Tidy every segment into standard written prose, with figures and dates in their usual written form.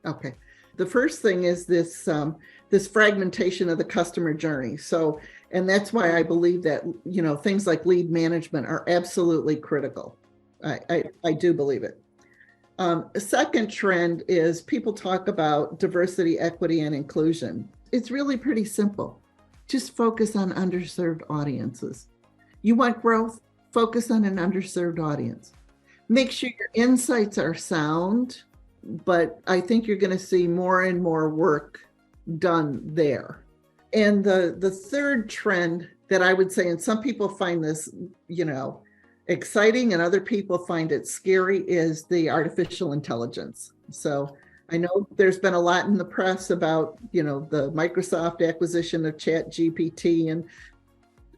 Okay. The first thing is this fragmentation of the customer journey. So, and that's why I believe that, things like lead management are absolutely critical. I do believe it. A second trend is people talk about diversity, equity, and inclusion. It's really pretty simple. Just focus on underserved audiences. You want growth? Focus on an underserved audience. Make sure your insights are sound, but I think you're going to see more and more work done there. And the third trend that I would say, and some people find this, exciting and other people find it scary, is the artificial intelligence. So I know there's been a lot in the press about, the Microsoft acquisition of ChatGPT and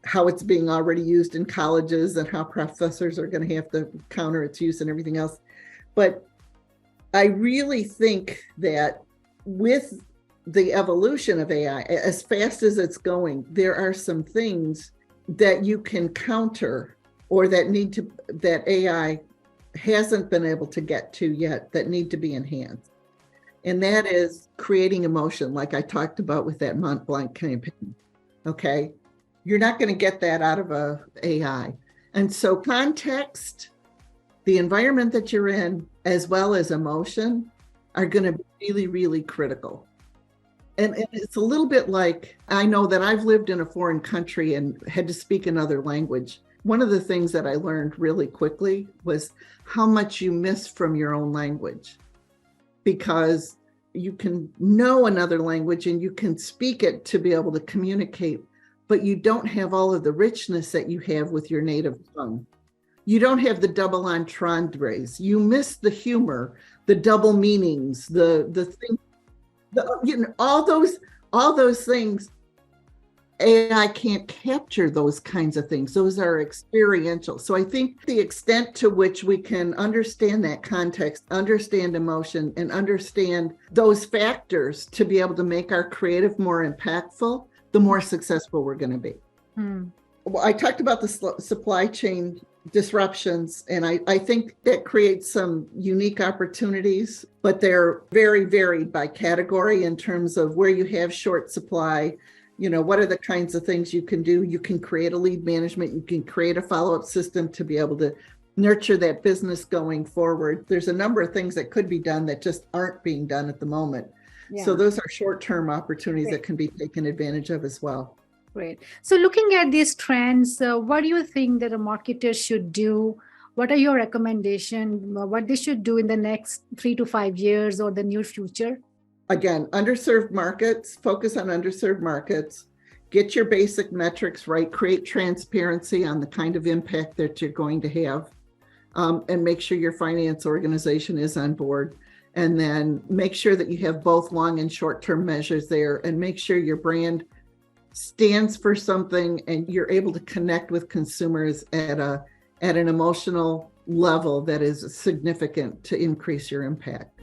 how it's being already used in colleges and how professors are going to have to counter its use and everything else. But I really think that with the evolution of AI, as fast as it's going, there are some things that you can counter or that AI hasn't been able to get to yet that need to be enhanced. And that is creating emotion, like I talked about with that Mont Blanc campaign. Okay. You're not going to get that out of a AI. And so context, the environment that you're in, as well as emotion, are going to be really, really critical. And it's a little bit like, I know that I've lived in a foreign country and had to speak another language. One of the things that I learned really quickly was how much you miss from your own language, because you can know another language and you can speak it to be able to communicate, but you don't have all of the richness that you have with your native tongue. You don't have the double entendres. You miss the humor, the double meanings, the thing, all those things. AI can't capture those kinds of things. Those are experiential. So I think the extent to which we can understand that context, understand emotion, and understand those factors to be able to make our creative more impactful, the more successful we're going to be. Well, I talked about the supply chain disruptions, and I think that creates some unique opportunities, but they're very varied by category in terms of where you have short supply. What are the kinds of things you can do? You can create a lead management. You can create a follow-up system to be able to nurture that business going forward. There's a number of things that could be done that just aren't being done at the moment. Yeah. So those are short-term opportunities that can be taken advantage of as well. Great. So looking at these trends, what do you think that a marketer should do? What are your recommendations? What they should do in the next 3 to 5 years or the near future? Again, underserved markets, focus on underserved markets, get your basic metrics right, create transparency on the kind of impact that you're going to have, and make sure your finance organization is on board. And then make sure that you have both long and short-term measures there, and make sure your brand stands for something and you're able to connect with consumers at an emotional level that is significant to increase your impact.